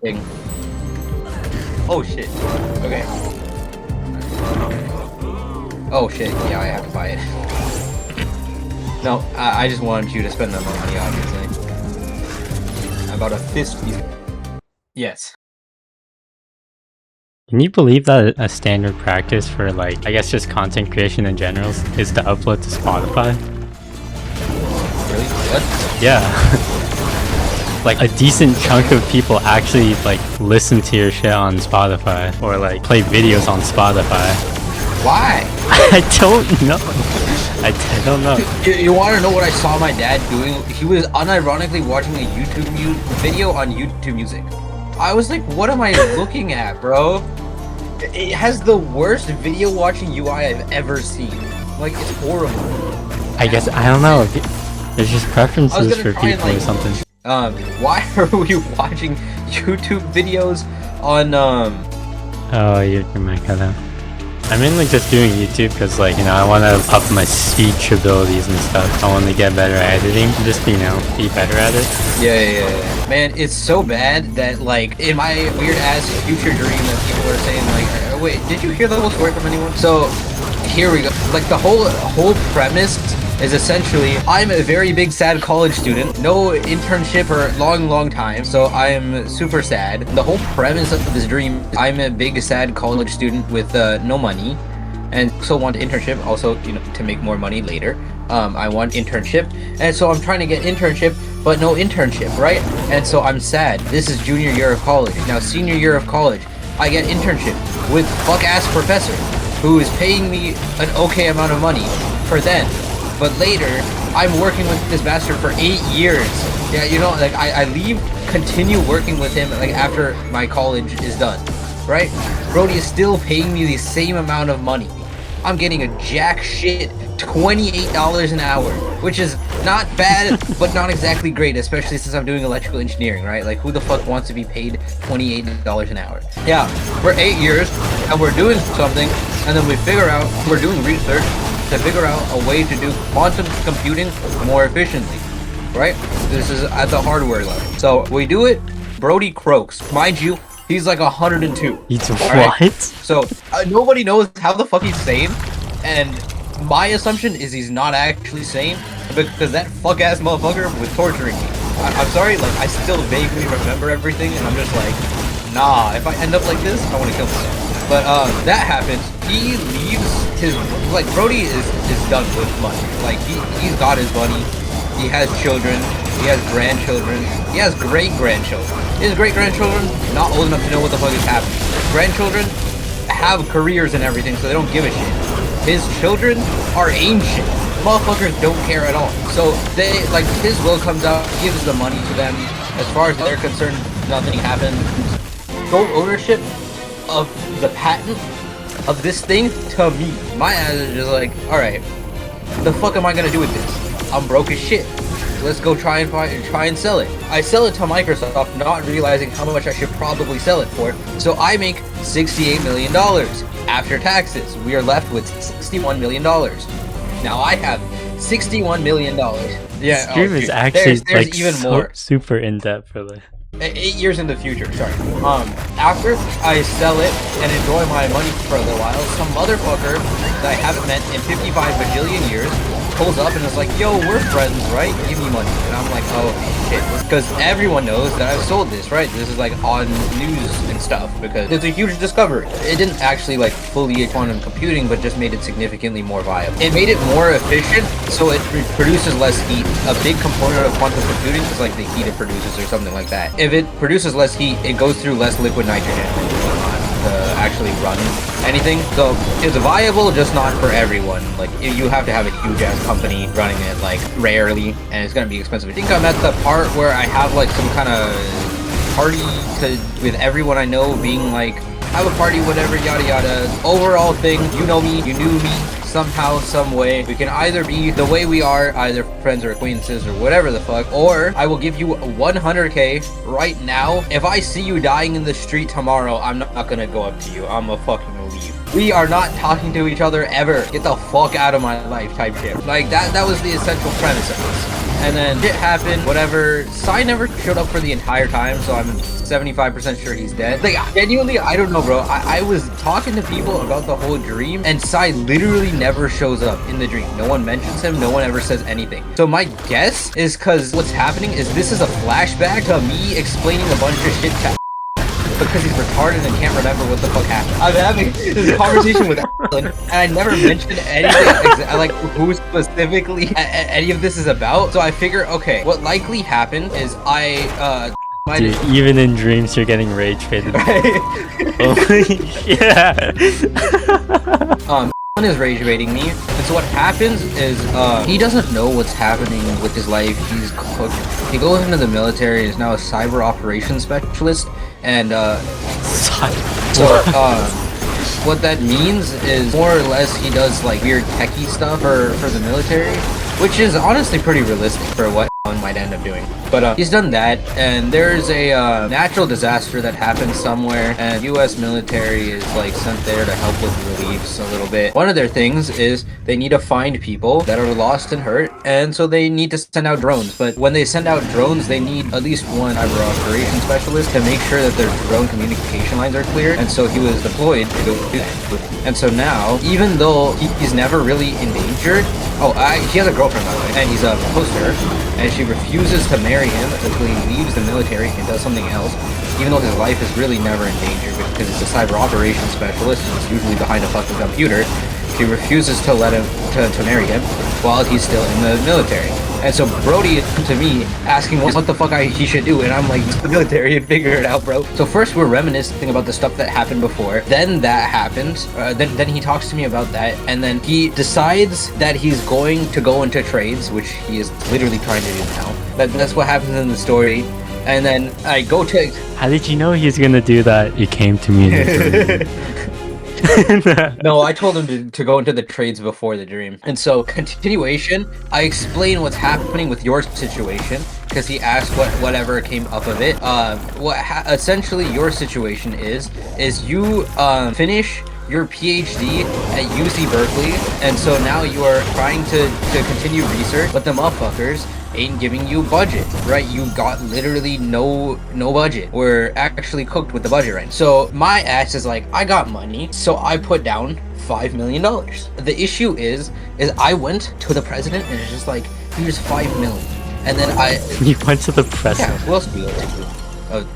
thing. Oh shit. Okay. Oh shit. Yeah, I have to buy it. No, I just wanted you to spend that money, obviously. About a 50. Yes. Can you believe that a standard practice for, like, I guess just content creation in general is to upload to Spotify? Really? What? Yeah. Like, a decent chunk of people actually, like, listen to your shit on Spotify or, like, play videos on Spotify. Why? I don't know. I don't know. You want to know what I saw my dad doing? He was unironically watching a YouTube video on YouTube Music. I was like, what am I looking at, bro? It has the worst video watching UI I've ever seen. Like, it's horrible. I guess, I don't know. There's just preferences for people or something. Why are we watching YouTube videos on, Oh, your mic cut out. I'm mainly just doing YouTube because, like, you know, I want to up my speech abilities and stuff. I want to get better at editing, just, you know, be better at it. Yeah. Man, it's so bad that, like, in my weird-ass future dream that people are saying, like, wait, did you hear the whole story from anyone? So, here we go. Like, the whole premise is essentially, I'm a very big sad college student, no internship for a long time, so I'm super sad. The whole premise of this dream, I'm a big sad college student with no money, and so want internship, also, you know, to make more money later. I want internship, and so I'm trying to get internship, but no internship, right? And so I'm sad. This is junior year of college. Now, senior year of college, I get internship with fuck-ass professor, who is paying me an okay amount of money for then. But later, I'm working with this bastard for 8 years. Yeah, you know, like, I leave, continue working with him, like, after my college is done, right? Brody is still paying me the same amount of money. I'm getting a jack shit $28 an hour, which is not bad, but not exactly great, especially since I'm doing electrical engineering, right? Like, who the fuck wants to be paid $28 an hour? Yeah, for 8 years, and we're doing something, and then we figure out, we're doing research to figure out a way to do quantum computing more efficiently, right? This is at the hardware level. So we do it, Brody croaks. Mind you, he's like 102. He's what? Right? So nobody knows how the fuck he's sane, and my assumption is he's not actually sane, because that fuck-ass motherfucker was torturing me. I'm sorry, like, I still vaguely remember everything, and I'm just like, nah, if I end up like this, I want to kill myself. But that happens. He leaves his, like, Brody is done with money. Like, he's got his money. He has children. He has grandchildren. He has great-grandchildren. His great-grandchildren, not old enough to know what the fuck is happening. Grandchildren have careers and everything, so they don't give a shit. His children are ancient. Motherfuckers don't care at all. So they, like, his will comes out, gives the money to them. As far as they're concerned, nothing happened. Sole ownership of the patent of this thing to me. My ass is just like, alright, the fuck am I gonna do with this? I'm broke as shit. Let's go try and sell it. I sell it to Microsoft, not realizing how much I should probably sell it for. So I make $68 million after taxes. We are left with $61 million. Now I have $61 million. Yeah, this stream is actually there's like even more. Super in depth for the 8 years in the future, sorry. After I sell it and enjoy my money for a little while, some motherfucker that I haven't met in 55 bajillion years pulls up and is like, yo, we're friends, right? Give me money. And I'm like, oh, shit. Because everyone knows that I've sold this, right? This is, like, on news and stuff, because it's a huge discovery. It didn't actually, like, fully quantum computing, but just made it significantly more viable. It made it more efficient, so it produces less heat. A big component of quantum computing is, like, the heat it produces or something like that. If it produces less heat, it goes through less liquid nitrogen to actually run anything. So it's viable, just not for everyone. Like, you have to have a huge ass company running it, like, rarely, and it's gonna be expensive. I think I'm at the part where I have, like, some kind of party with everyone I know being like, have a party, whatever, yada yada. Overall thing, you know me, you knew me somehow, some way. We can either be the way we are, either friends or acquaintances or whatever the fuck, or I will give you 100k right now. If I see you dying in the street tomorrow, I'm not gonna go up to you. I'm gonna fucking leave. We are not talking to each other ever. Get the fuck out of my life type shit. Like, that was the essential premise of this. And then shit happened, whatever. Sai never showed up for the entire time, so I'm 75% sure he's dead. Like, genuinely, I don't know, bro. I was talking to people about the whole dream, and Sai literally never shows up in the dream. No one mentions him, no one ever says anything. So my guess is because what's happening is this is a flashback to me explaining a bunch of shit to because he's retarded and can't remember what the fuck happened. I'm having this conversation with Alan, and I never mentioned anything, like who specifically any of this is about. So I figure, okay, what likely happened is Dude, even in dreams, you're getting rage baited. Holy shit. Is rage baiting me, and so what happens is he doesn't know what's happening with his life. He's cooked. He goes into the military, is now a cyber operations specialist, and what that means is more or less he does like weird techie stuff for the military, which is honestly pretty realistic for what one might end up doing. But he's done that, and there's a natural disaster that happens somewhere, and U.S. military is like sent there to help with reliefs a little bit. One of their things is they need to find people that are lost and hurt, and so they need to send out drones. But when they send out drones, they need at least one cyber operations specialist to make sure that their drone communication lines are clear, and so he was deployed to go do that. And so now, even though he's never really endangered, he has a girlfriend by the way, and he's a poster, and she refuses to marry him until he leaves the military and does something else, even though his life is really never in danger because he's a cyber operations specialist and he's usually behind a fucking computer. She refuses to let him to marry him while he's still in the military. And so Brody is to me asking what the fuck he should do, and I'm like, it's the military and figure it out, bro. So first we're reminiscing about the stuff that happened before, then that happens, then he talks to me about that, and then he decides that he's going to go into trades, which he is literally trying to do now. That's what happens in the story. And then I go to... How did you know he's gonna do that? You came to me in the dream. No, I told him to go into the trades before the dream. And so, continuation, I explain what's happening with your situation, because he asked whatever came up of it. Essentially your situation is you finish your PhD at UC Berkeley, and so now you are trying to continue research, but the motherfuckers ain't giving you budget, right? You got literally no budget. We're actually cooked with the budget, right? So my ass is like, I got money, so I put down $5 million. The issue is I went to the president and it's just like, here's $5 million. And then You went to the president? Yeah, who else do you go to?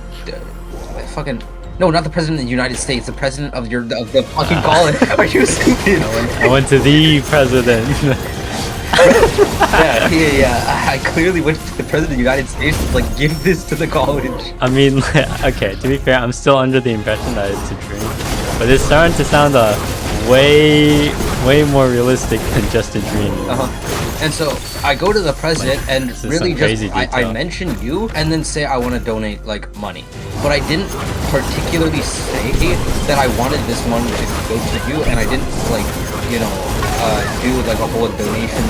Fucking... No, not the president of the United States, the president of the fucking college. Are you stupid? I went to the president. Yeah. I clearly went to the president of the United States to like give this to the college. I mean, okay, to be fair, I'm still under the impression that it's a dream, but it's starting to sound way more realistic than just a dream. And so I go to the president and really just I mention you and then say I want to donate like money, but I didn't particularly say that I wanted this money to go to you, and I didn't like do like a whole donation,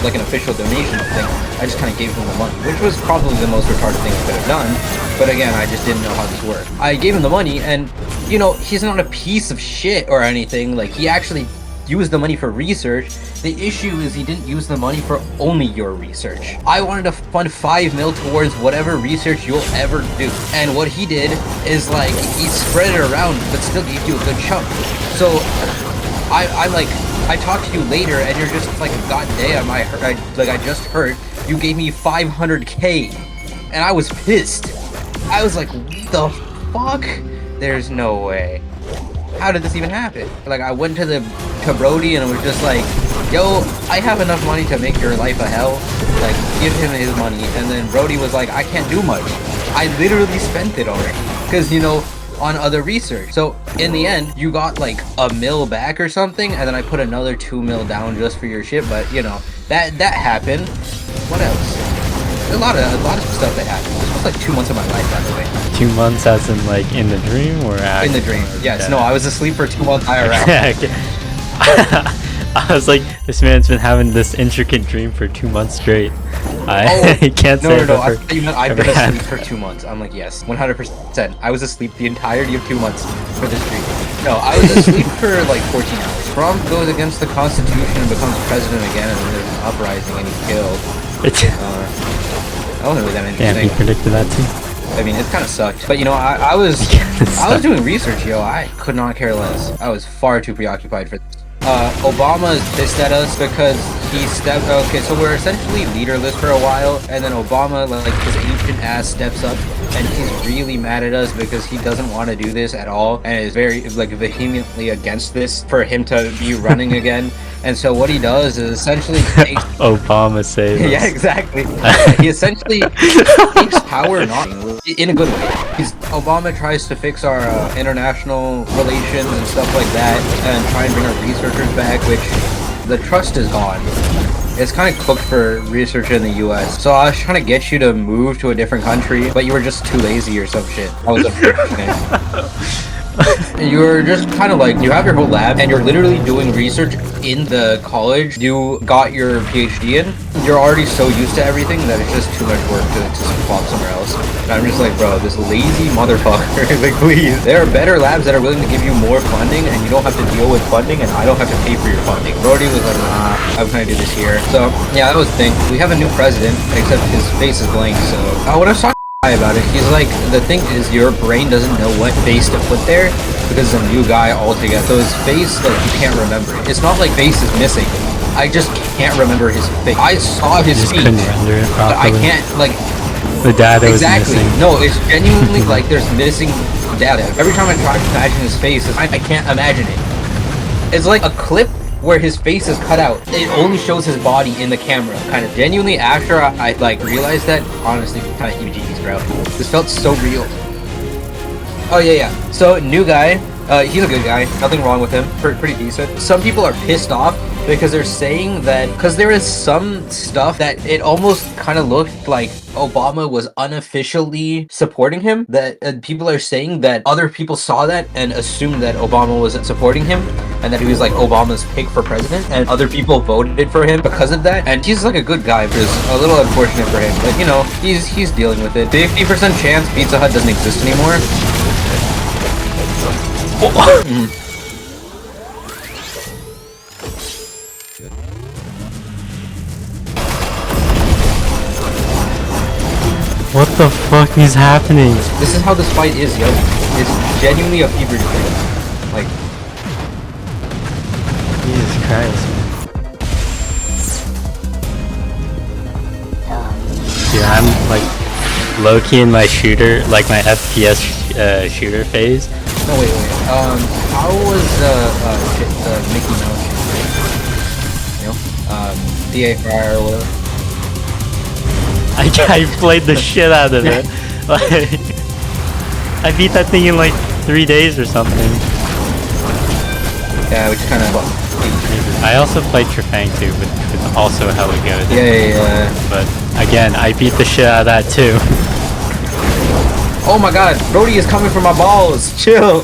like an official donation thing. I just kind of gave him the money, which was probably the most retarded thing I could have done. But again, I just didn't know how this worked. I gave him the money, and he's not a piece of shit or anything. Like, he actually used the money for research. The issue is he didn't use the money for only your research. I wanted to fund $5 million towards whatever research you'll ever do. And what he did is like, he spread it around, but still gave you a good chunk. So I'm like, I talked to you later and you're just like, god damn, I just heard you gave me 500K. And I was pissed. I was like, what the fuck? There's no way. How did this even happen? Like, I went to Brody and it was just like, yo, I have enough money to make your life a hell. Like, give him his money. And then Brody was like, I can't do much. I literally spent it already. Because, on other research. So in the end, you got like $1 million back or something, and then I put another $2 million down just for your shit. But that happened. What else? A lot of stuff that happened. This was like 2 months of my life, by the way. 2 months as in like in the dream or in the dream? Yes. No, I was asleep for 2 months IRL. Okay. I was like, this man's been having this intricate dream for 2 months straight. I can't say No. I thought you meant I've been asleep for 2 months. I'm like, yes, 100%. I was asleep the entirety of 2 months for this dream. No, I was asleep for like 14 hours. Trump goes against the Constitution and becomes president again, and then there's an uprising and he's killed. That wasn't really that Damn, he interesting. predicted that too. I mean, it kind of sucked. But you know, I was doing research, yo. I could not care less. I was far too preoccupied for this. Obama is pissed at us because he stepped. Okay, so we're essentially leaderless for a while, and then Obama, like his ancient ass, steps up, and he's really mad at us because he doesn't want to do this at all, and is very like vehemently against this for him to be running again. And so what he does is essentially takes Obama saves us. yeah, exactly. He essentially takes power not in a good way. Obama tries to fix our international relations and stuff like that, and try and bring our researchers back, which the trust is gone. It's kind of cooked for research in the US. So I was trying to get you to move to a different country, but you were just too lazy or some shit. That was unfortunate. You were just kind of like, you have your whole lab and you're literally doing research in the college you got your PhD in. You're already so used to everything that it's just too much work to swap somewhere else. And I'm just like, bro, this lazy motherfucker. Like, please. There are better labs that are willing to give you more funding and you don't have to deal with funding and I don't have to pay for your funding. Brody was like, nah, I'm trying to do this here. So, yeah, that was the thing. We have a new president, except his face is blank, so... when I was talking about it, he's like, the thing is your brain doesn't know what face to put there because it's a new guy altogether. So his face, like, you can't remember it. It's not like face is missing. I just can't remember his face. I saw his Just feet, couldn't render it but I properly. can't, like... The data Exactly. was missing. No, it's genuinely like there's missing data. Every time I try to imagine his face, I can't imagine it. It's like a clip where his face is cut out. It only shows his body in the camera. Kind of genuinely, after I like realized that, honestly, kind of heebie-jeebies, bro. This felt so real. Oh yeah. So new guy, he's a good guy. Nothing wrong with him. Pretty decent. Some people are pissed off because they're saying that because there is some stuff that it almost kind of looked like Obama was unofficially supporting him. That people are saying that other people saw that and assumed that Obama wasn't supporting him and that he was like Obama's pick for president, and other people voted for him because of that. And he's like a good guy, but it's a little unfortunate for him. But you know, he's dealing with it. 50% chance Pizza Hut doesn't exist anymore. What the fuck is happening? This is how this fight is, yo. It's genuinely a fever dream. Like, Jesus Christ, man. Dude, I'm like low-key in my shooter, like my FPS shooter phase. no, wait. How was the Mickey Mouse? You know, DA Fryer or whatever. I played the shit out of it. Like, I beat that thing in like 3 days or something. Yeah, which kind of. I also played Trafang too, but it's also hella good. Yeah. But again, I beat the shit out of that too. Oh my God, Brody is coming for my balls. Chill.